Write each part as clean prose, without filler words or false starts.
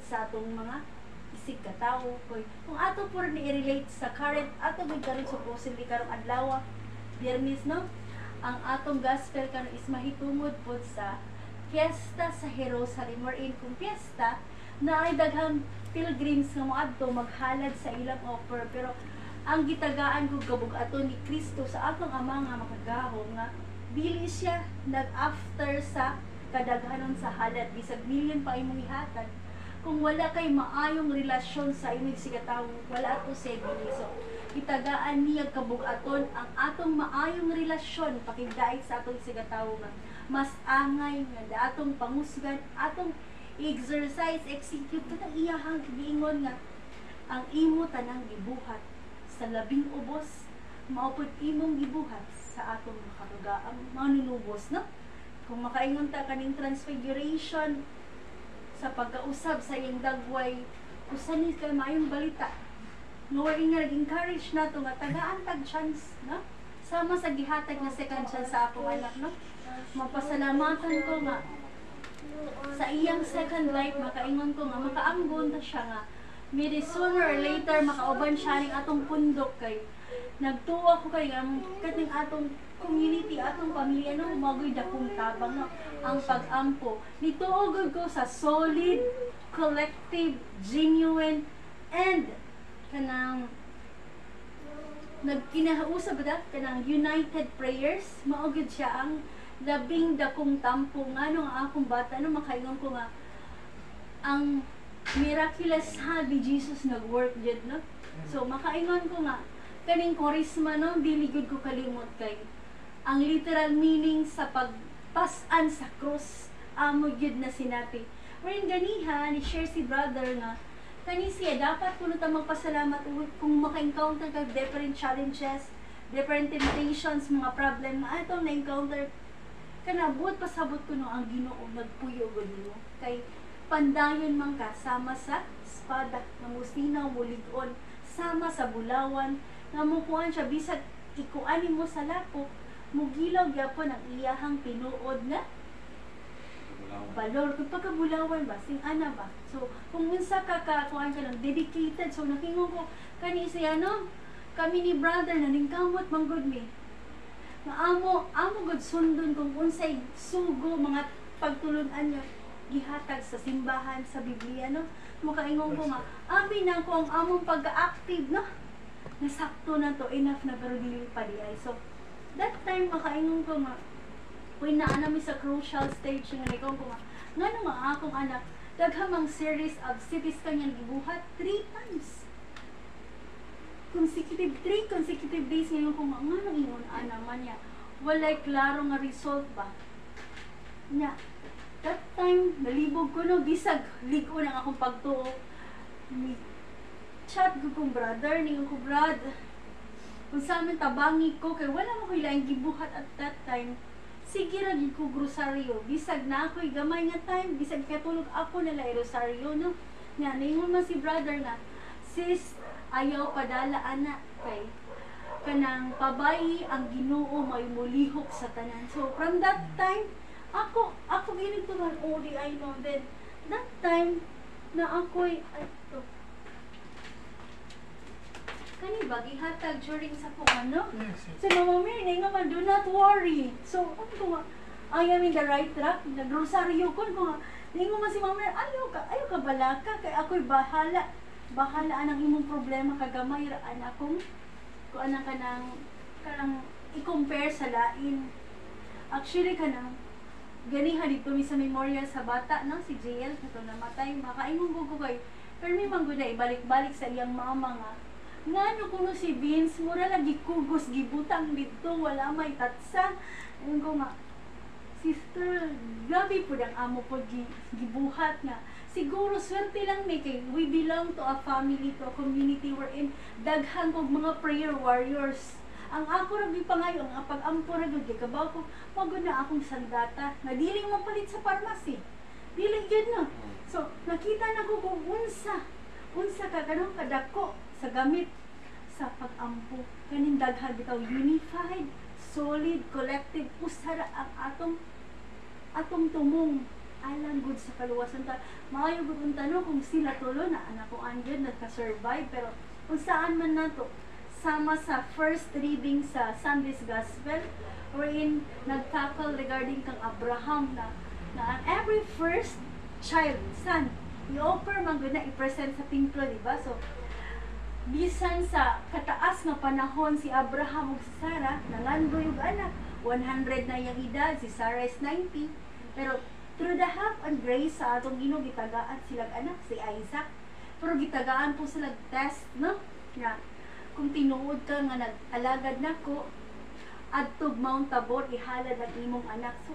sa atong mga isig katawo. Kung ato po rin i-relate sa current, ato may karon supposedly karong adlaw, Biyernes, no? Ang atong gospel karon is mahitungod po sa fiesta sa Jerusalem, wherein kung fiesta, na ay daghang pilgrims nga moadto maghalad sa ilang offer, pero ang gitagaan ko kabug-aton ni Kristo sa atong ama nga makagahom nga dili siya nag-after sa kadaghanon sa halad, bisag million pa imong ihatag. Kung wala kay maayong relasyon sa imong sigatawo, wala ato siya gili. So gitagaan niya kabug-aton ang atong maayong relasyon pakigdaig sa atong sigatawo nga mas angay nga atong pangusgan, atong exercise, execute katang iyahang giingon nga ang imo tanang gibuhat sa labing ubos, maupod imong gibuhat sa atong makakagaang manunubos, no? Kung makaingon ta kaning transfiguration sa pagkausab sa iyang dagway, usanis kay maayong balita. Wherein nga nag-encourage na ito nga tagaan tag chance, no? Sama sa gihatag na second chance sa akong anak, no? Mapasalamatan ko nga sa iyang second life, makaingon ko nga makaanggon ta siya nga maybe sooner or later makauban siya ning atong pundok kay nagtuwa ko kay ang kating atong community, atong pamilya, no, magoy dakong tabang, no, ang pag-ampo nituog ko sa solid, collective, genuine, and kanang nagkinausap ba kanang united prayers, maugid siya ang labing dakong tampo nga no ang akong bata, no, makaingon ko nga ang miraculous hand ni Jesus nag-work dyan, no? So, makaingon ko nga, kaning korisma, no, dili gud ko kalimot kay ang literal meaning sa pagpasan sa cross, amo gyud na sinapi. Wherein ganiha, ni-share si brother nga, kani siya, dapat puno ta magpasalamat kung maka-encounter ka different challenges, different temptations, mga problem na atong na-encounter, kanabot pasabot ko no ang Ginoo nagpuyo gud mo. Kay pandayon man ka sama sa espada nga musinaw mulig-on, sama sa bulawan nga mukuan siya bisag ikuan mo sa lapok, mugilaw gyapon ang iyahang tinuod nga balor kung pagkabulawan ba sing ana ba. So kung unsa ka kuan ka lang dedicated, so nakingon ko kani siya, no, kami ni brother na ningkamot manggod mi nga amo gud sundon kung unsay sugo mga pagtulun-an niya gihatag sa simbahan sa Biblia, no. Makaingon ko nga abi na ko ang among pagka-active, no, nasakto na to, enough na, pero dili pa di ay. So that time makaingon ko nga when naa mi sa crucial stage nga ikaw ko nga ngano nga akong anak daghamang series of CT scan yang gibuhat 3 times consecutive 3 consecutive days. Ngayon ko nga ngano ingon ana man niya walay klaro nga result ba nya. That time nalibog ko, no, bisag ligo nang akong pagtuo ni chat ko kong brother ningon ko, brad, kung sa amin tabangi ko kay wala mo ko ilaing gibuhat at that time, sige ra gid ko grosaryo bisag na ako'y gamay nga time, bisag katulog ako nila rosaryo, no, nya ningon man si brother nga, sis, ayaw padala ana kay kanang pabayi ang Ginoo may mulihok sa tanan. So from that time ako ginito man only I know then that time na ako'y to kani ba gihatag during sa kung ano. Yes. So Mama Mary nga man, do not worry. So ano ko nga I am in the right track, nagrosaryo ko nga ningon man si Mama Mary, ayaw ka balaka kay ako'y bahala anang imong problema kagamay ra anakong kung anang kanang i-compare sa lain. Actually kanang ganiha dito mi sa memorial sa bata, no, si JL kato namatay, makaingon ko kay pero mi mangguna ibalik-balik sa iyang mama nga ngano kuno si Vince mura lagi kugos gibutang dito wala may tatsa. Ayun ko nga, sister, grabe po ang amo po gibuhat nga. Siguro swerte lang may kay we belong to a family, to a community wherein daghan kog mga prayer warriors. Ang ako ra gipangayo ang pag-ampo ra gud kay kabaw ko magud na akong sandata nga dili mapalit sa pharmacy. Dili gyud, no. So nakita na ko kung unsa ka kanang kadako sa gamit sa pag-ampo. Kaning daghan bitaw unified, solid, collective, usara ang atong tumong alam good sa kaluwasan ta. Maayo gud unta no kung sila tulo na anak ko andyan nagka-survive, pero kung saan man nato sama sa first reading sa Sunday's Gospel wherein nagtackle regarding kang Abraham na ang every first child, son, i-offer man gud na i-present sa templo, di ba? So bisan sa kataas nga panahon si Abraham ug si Sarah nangandoy og anak, 100 na yang edad, si Sarah is 90, pero through the help and grace sa atong Ginoo gitagaan silang anak si Isaac, pero gitagaan po sila test, no, nga kung tinuod ka nga nag-alagad nako adtog Mount Tabor ihalad ang imong anak. So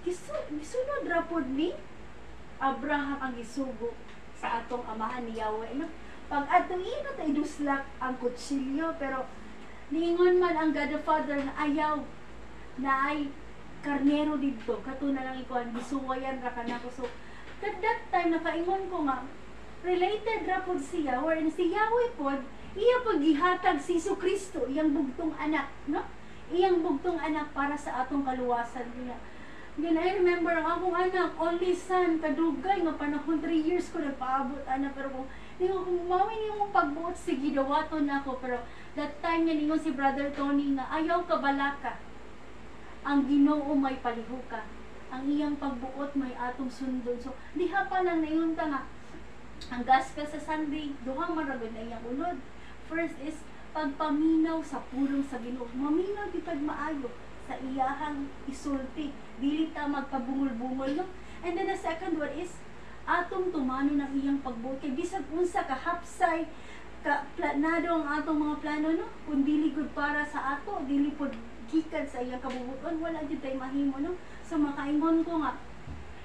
gisunod ra pod ni Abraham ang gisugo sa atong amahan ni Yahweh, no? Pag atong ino tay duslak ang kutsilyo, pero niingon man ang God the Father na ayaw na ay karnero dito, kato na lang ikuan gisuwayan ra kanako. So at that time nakaingon ko nga related ra pod siya wherein si Yahweh pod iya paggihatag si Jesucristo, iyang bugtong anak, no? Iyang bugtong anak para sa atong kaluwasan niya. Then I remember ang akong anak, only son, kadugay nga panahon 3 years ko nagpaabot anak, pero kung mawin yung pagbuot si gidawaton nako, pero that time nga ningon si Brother Tony nga ayaw ka balaka. Ang Ginoo may palihuka. Ang iyang pagbuot may atong sundon. So diha pa lang naingon ta nga ang gospel sa Sunday, duha maragod na iyang unod. First is pagpaminaw sa pulong sa Ginoo. Maminaw kitag maayo sa iyahang isulti. Dili ta magpabungol-bungol, no? And then the second one is atong tumano ng iyang pagbuot. Kay bisag unsa ka hapsay ka planado ang atong mga plano, no? Kung dili gud para sa ato, dili pod gikan sa iyang kabubuton, wala jud tay mahimo, no? So makaingon ko nga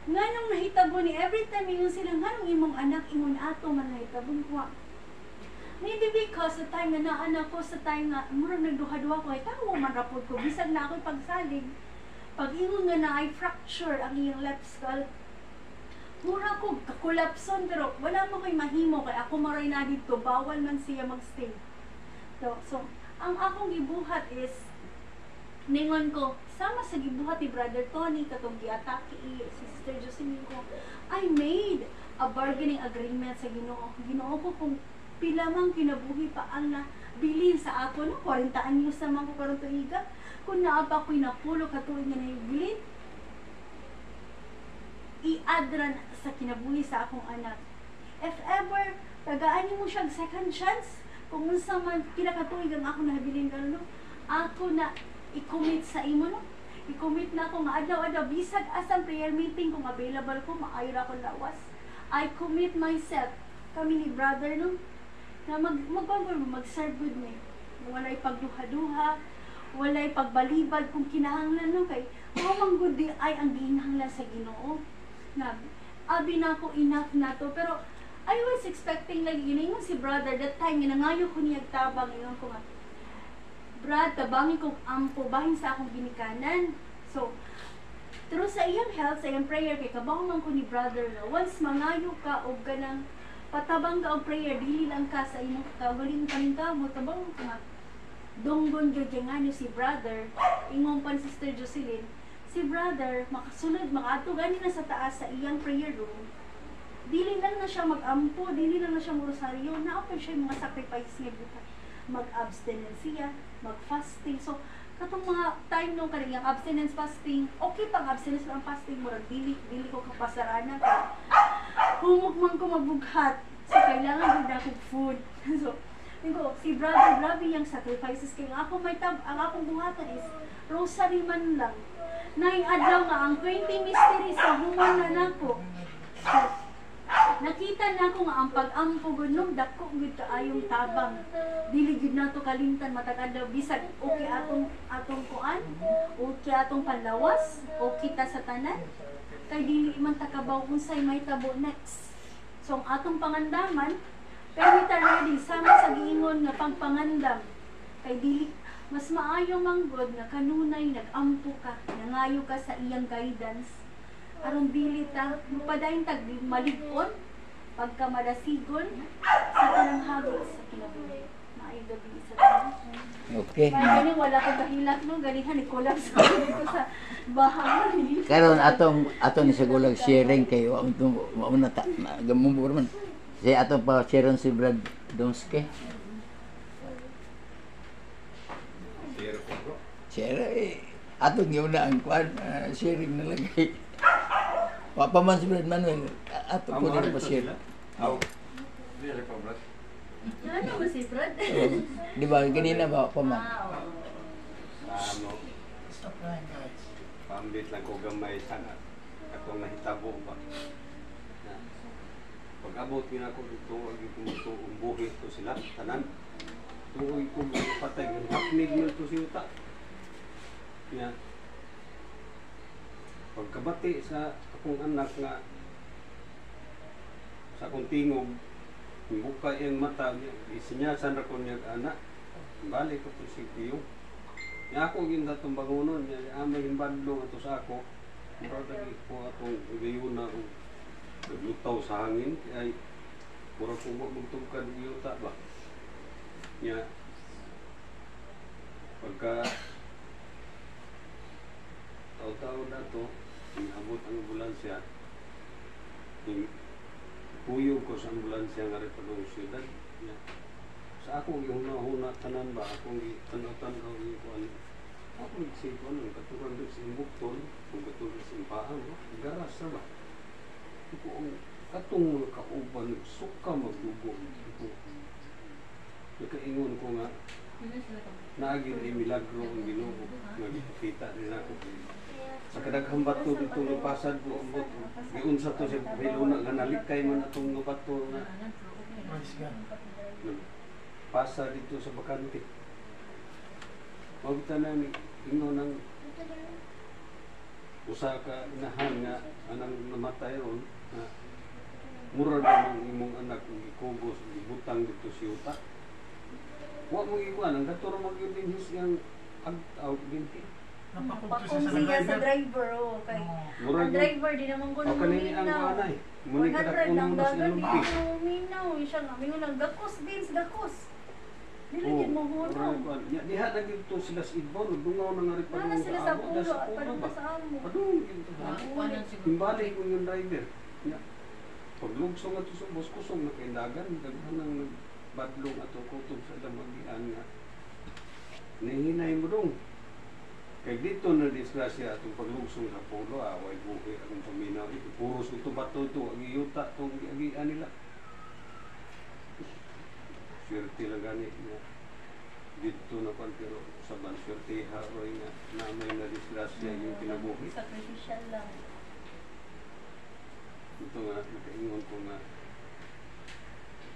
nganong nahitabo ni every time ingon sila nganong imong anak ingon ato man nahitabo ko. Maybe because sa time nga naanak ko, sa time nga murag nagduha-duha ko, ay tawo man rapod ko bisag na ako'y pagsalig. Pag ingon nga na ay fracture ang iyang left skull, mura ko kakulapson, pero wala mo ko'y mahimo kay ako maray na dito, bawal man siya magstay. So ang akong gibuhat is ningon ko sama sa gibuhat ni Brother Tony katong giatake si Sister Jocelyn ko, I made a bargaining agreement sa Ginoo. Ginoo ko kung pila man kinabuhi pa ang na bilin sa ako, no? 40 anyos naman ko karon tuiga. Kung naapa ko'y napulo katuig nga naibilin, i-adran sa kinabuhi sa akong anak. If ever tagaan mo siyang second chance, kung unsa man kinakatuig ang ako nabilin karon, no? Ako na i-commit sa imo, no? I-commit na ako nga adlaw-adlaw bisag asang prayer meeting kung available ko, maayo ra ko lawas. I commit myself kami ni brother, no? Na mag-serve good me. Walay pagduha-duha, walay pagbalibad kung kinahanglan, no? Kay mao good di ay ang ginahanglan sa Ginoo. Na abi na ko enough na to, pero I was expecting lagi yun si brother that time nangayo ko niya tabang ingon ko nga, Brad, tabangi kong ampo bahin sa akong ginikanan. So through sa iyang health, sa iyang prayer, kay kabaw man ko ni brother na once mangayo ka og ganang patabang ka og prayer, dili lang ka sa imong kaugaling paninta mo, tabang ka nga donggon gyud nga si brother, ingon pa ni Sister Jocelyn, si brother makasunod makaadto gani na sa taas sa iyang prayer room. Dili lang na siya mag-ampo, dili lang na siya rosaryo, naapay siya mga sacrifice niya buhat. Mag-abstinence siya, mag-fasting. So katong mga time nung kaniyang abstinence fasting, okay pang abstinence ang fasting, murag dili ko kapasarana kay humog man ko mabughat. So kailangan gud akong food. So digo, si brother grabe yung sacrifices kay ako may ang akong buhatan is rosary man lang. Nay adlaw nga ang 20 mysteries sa human na nako. So nakita na ko nga ang pag-ampo gud nung dako gud kaayong tabang. Dili gud nato kalimtan matag adlaw bisag okay atong kuan, okay atong panlawas, okay ta sa tanan. Kay dili man takabaw unsay may tabo next. So ang atong pangandaman, pero ta ready sama sa giingon nga pagpangandam. Kay dili mas maayo manggod nga kanunay nag-ampo ka, nangayo ka sa iyang guidance. Aron dili ta mupadayon tag malig-on pagka madasigon sa tanang hagit sa kinabuhi. maayong gabi sa tanan. Okay. Kaya galing wala kang kahilak no, galingan ni collapse ko dito sa bahay. Karon atong ni sigulag sharing kay wa na ta gamumbo man. Si atong pa sharing si Brad Donske. Share atong yun na ang kwan sharing na lang kay. Papa man si Brad Manuel ato po na pa share. Aw. Dire pa Brad. Ano mo si Brad? Di ba ganina ba pa man? Ano? Stop crying, guys. Pambit lang ko gamay sana. Akong nahitabo ba. Na, pag abot yun ako dito, ito buhi to sila, tanan. Tuoy ko patay, hapnig yun to si Uta. Yan. Pagkabati sa akong anak nga sa akong tingog, buka yung mata niya, isinyasan ako niya anak, balik ko to si Tiyo. Niya ako ginda itong bangunon niya, amay himbadlong ato sa ako, mura lagi ko atong gayon na naglutaw sa hangin, kaya mura ko magtugkad yuta ba. Niya, pagka tao-tao na to, inabot ang ambulansya, puyog ko sa ambulansya nga rin pa siyudad. Sa ako yung huna tanan ba, akong tanaw-tanaw yung kuhan. Ako nagsip ko nung katuran doon sa imbukton, kung katuran sa impahan, garas na ba? Ito ang katong mga kauban, suka magdugo. Nakaingon ko nga, naagin ay milagro ang Ginoo, nagpakita rin ako. Sa kadaghang bato dito napasad ko, ambot, giunsa to siya, may luna nga nalikay man atong bato na Praise God. pasa dito sa bakante. Magta na ni ingon ng usa ka inahan nga anang namatay ron na mura na ng imong anak kung ikugos, ibutang dito si Uta. Wa mo iwan, ang katuro mag-yun siyang ag-out din. Napakugto Pakong siya sa siya sa driver. driver, okay. Mura Ang driver, di naman ko o kanini ang kuanay. Muni ka 100 lang na dagat, lumpi. di mo minaw. Siya nga, mingo lang, gakos, Vince, gakos. Dili din mo hunaw. Diha na gito sila sa Idbon, dungaw na nga rin Nana sila sa pulo, at padung ba? sa amo. Padung gito sa amo. Timbali ko yung driver. Paglugsong ato sa bus kusong na kaindagan, daghan ng badlong ato kutob sa damagian nga. Nihinay mo dong. Kaya dito na disgrasya atong paglugsong sa pulo, away buhi akong paminaw. Puros ito bato ito, agiyuta itong agian nila. Swerte lang ganit niya. Dito na pan pero sa banswerte haroy nga namay na disgrasya yung kinabuhi. Sacrificial lang. Ito nga, nakaingon ko nga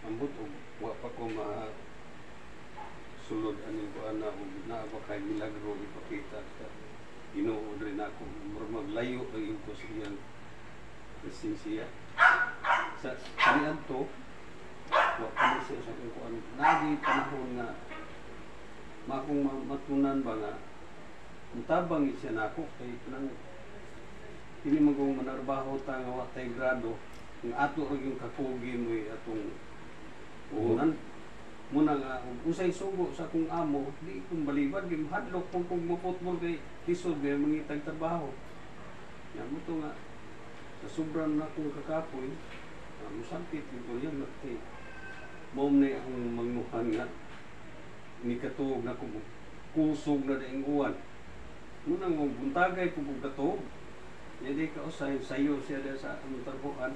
ambot o wa pa ko sulod aning ko ana o naaba kay milagro ipakita sa Ginoo rin ako mura maglayo ang ko sa iyang presensya sa kanian to wa pa siya sa ko ano nagi panahon nga makong matunan ba nga mutabang siya nako kay nang ini magong manarbaho ta nga wa tay grado ng ato ug yung kakugi mo atong unan muna nga usay sugo sa akong amo di kong balibad di mahadlok kung mo-football kay tisod kay mangitag trabaho yan mo to nga sa sobrang na kong kakapoy musampit ito yan nakti mom na akong magnuhan nga ni katuog na kong kusog na daing uwan muna nga buntagay kung katuog hindi ka usay sayo siya sa among tarbuan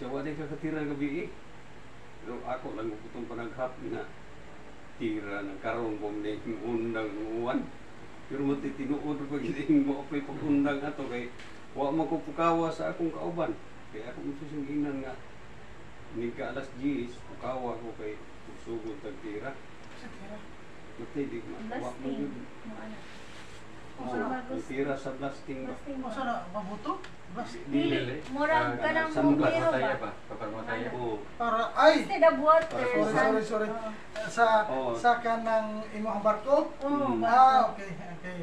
siya wala ka katira gabi pero ako lang itong panaghap na tira ng karoon ko na yung undang uwan. Pero matitinuod pag hindi mo apay pag-undang ato kay wa mo ko pukawa sa akong kauban. Kaya ako magsusunginan nga ni ka alas 10 pukawa ko kay sugod tag tira. Matay di wa mo yun. Tira sa blasting ba? O sana, mabuto? Blas. Dili, murag ka ng Sunblock bumero ba? Kapag mataya po. Para, ay! Instead of water, Sorry. Oo. Sa kanang imong barko? Oo, Okay.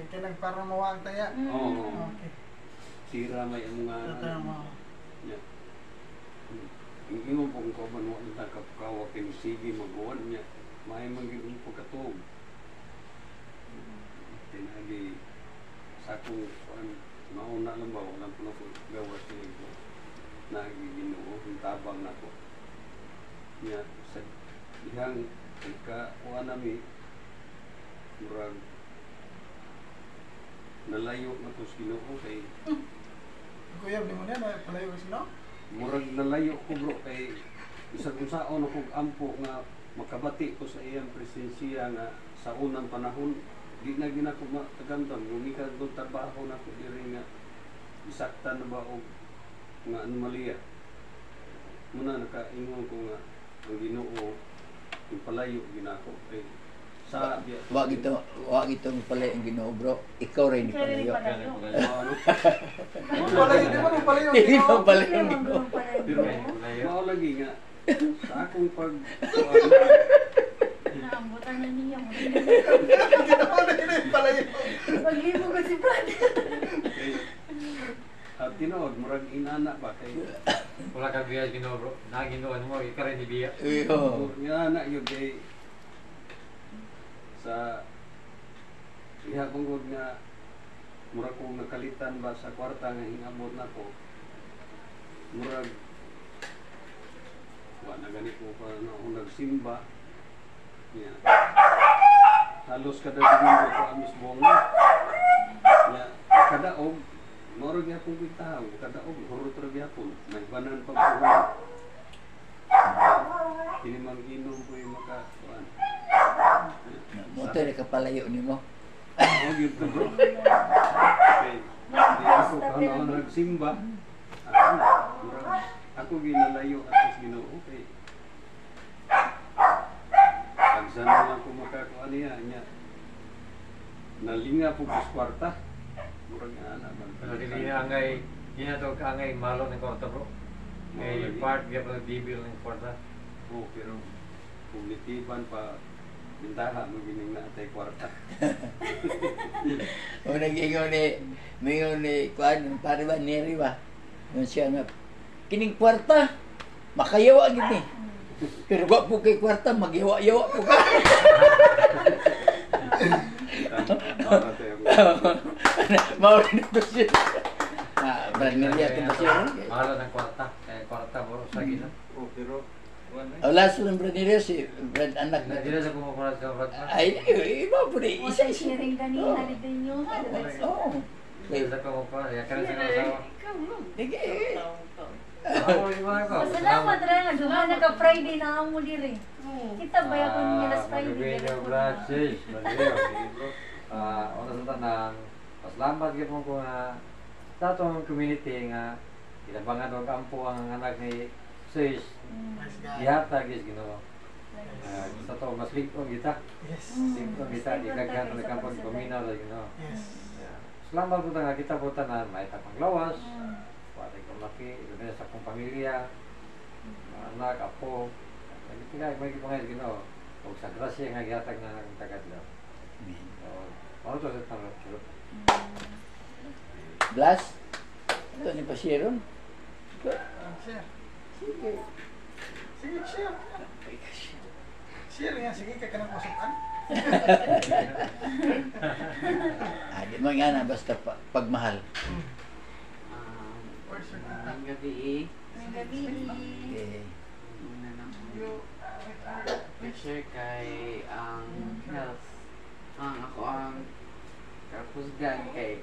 Kaya para mawag taya. Oo. Okay. Tira may mga Tara mo. Ingon pong kauban wa nang kapukawa kay sige maguwan niya. may magiging pagkatog. Tinagi sa akong mauna lang ba, walang po na po gawas ko. Nagiginuo, yung tabang na ko. Niya, sa ihang ikakuha namin, murag nalayo na to sa Ginoo kay Kuya, di mo na palayo kasi no? murag nalayo ko bro kay isang unsaon akong ampo nga makabati ko sa iyang presensya nga sa unang panahon di na ginako matagandam gumikan do trabaho na ko diri nga bisaktan na ba og nga anomalya muna nakaingon ko nga ang Ginoo yung palayo ginako kay sa Wag itong pala yung Ginoo, bro. Ikaw rin Ikaw rin palayo. palayo. ano Palayo, di ba nung palayo? Hindi Ginoo? pa pala Hindi yung naman Ginoo. ganun pala yung pero Ginoo. mao lagi nga sa akong pag Naambutan na niya mo. Ginoo na yun yung palayo. Paglibo ko si brother. kay at tinuod murag inana ba kay Wala kang biya Ginoo bro. Naginuan mo, ikaw rin ibiya. Iyo. inana yun kay sa iha kong nga murag kong nakalitan ba sa kwarta nga ingabot na ko murag wa na gani ko pa na akong nagsimba niya halos kada domingo ko amis buong niya kadaog murag yapon kitahang kadaog hurot ra gyapon may banan pag buhon kinimang inom ko yung makakuan Moto na kapalayo ni mo. oh yun to bro okay di ako kano nagsimba ako ginalayo at sa Ginoo okay pagsan na lang ko makakuan niya niya nalinga po sa kwarta murag nga na Pero dili na angay, ginatog ka angay malo ng kwarta bro. May part niya pa bibil ng kwarta. oh pero kognitiban pa bintaha mo gining na atay kwarta O nag-ingon ni kuan pare ba neri ba. Nung siya nga kining kwarta makayawa gid ni. Pero wa po kay kwarta magyawa-yawa po ka. para tayo Mao rin ko siya. Brad Nelia to ba siya? Malo ng kwarta. Kaya kwarta bro sa Ginoo. oh pero Last ng Brad Nelia si Brad anak na. Dili sa kumukurat sa kwarta. Ay, iba po rin. Isa sharing kanina din nyo. Oo. Dili sa kumukurat. Ya ka rin sa kasawa. Sige. Ako iba ko. Salamat ra nga duha na ka Friday na amo diri. Kita baya ko niya last Friday. Mag-video vlog sis. Una sa tanang, pasalamat gyud mo ko nga sa atong community nga ilabangan og ampo ang anak ni sis. Nice guy. Dihatag is Ginoo. Sa to mas ligtong kita. Yes. Ligtong kita daghan na kampong paminaw la Ginoo. Yes. Salamat po nga kita po tanan may tapang lawas. Pati ko laki, iba sa akong pamilya. Mga anak, apo. Nagitilag may gipangay Ginoo. Og sa grasya nga gihatag na ang tagad daw. Ano to sa tanong? Blas? Ito ni Pasiron? Share. Sige. Sige, share. Share nga, sige, kaya ka nang masukan. Di mo nga na basta pagmahal. Where's your Ang contact? gabi, May gabi. Okay. muna lang You, pressure kay ang health. Ang ako ang kapusgan kay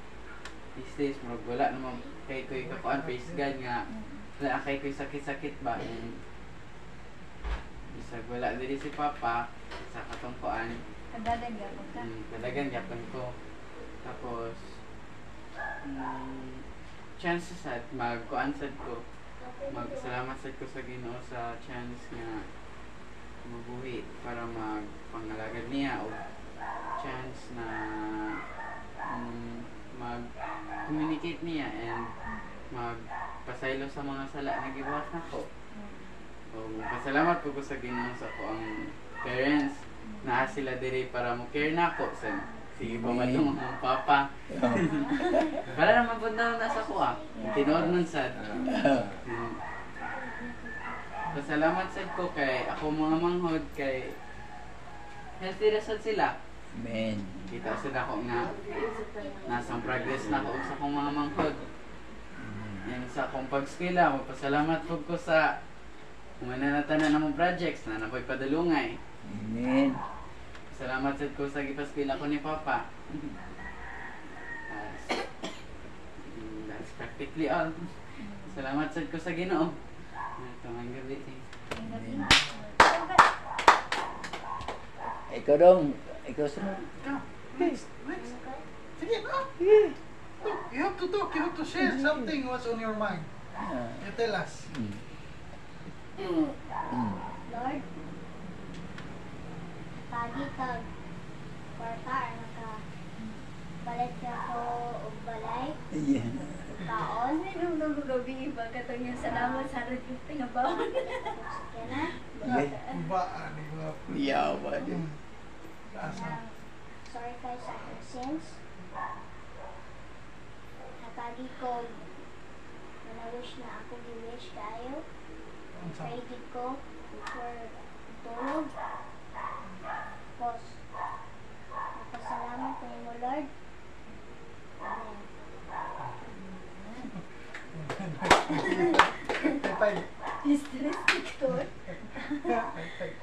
these days murag wala naman kay ko'y kakuan pisgan nga wala kay ko'y sakit-sakit ba bisag wala diri si papa sa katong kuan Kadadag yapon ka. kadagan yapon ko tapos chances at magkuan sad ko magsalamat sad ko sa Ginoo sa chance nga mabuhi para magpangalagad niya o chance na mag-communicate niya and magpasaylo sa mga sala na gibuhat nako. O pasalamat po ko sa Ginoo sa ko ang parents na sila diri para mo care nako sa sige pa man yung mga papa. Para naman po na nasa ko tinuod man sad. Pasalamat sad ko kay ako mga manghod kay healthy result sila. Amen. Kita sila ko nga nasang progress na ko sa akong mga manghod. Yan sa akong pag-eskwela, magpasalamat po ko sa mananatanan na mong projects na nakoy padulungay. Amen. Salamat sad ko sa gipaskwela ko ni Papa. That's practically all. Salamat sad ko sa Ginoo. Tamang gabi. Ikaw dong, ikaw sunod. Next. Sige, no? You have to talk, you have to share something what's on your mind. Ah, You tell us. Lord, pagi kag kwarta naka balit ka ko og balay yeah. kaon Nung gabi iba katong yung salamat sa rin yung tingabawan. kana Ba, di ba? Yawa din. Asa? sorry kay sa akong sins napagi ko wish na ako gi-wish kayo pray gid ko before tulog pos napasalamat ko mo Lord amen High five. Stress, Victor. High five.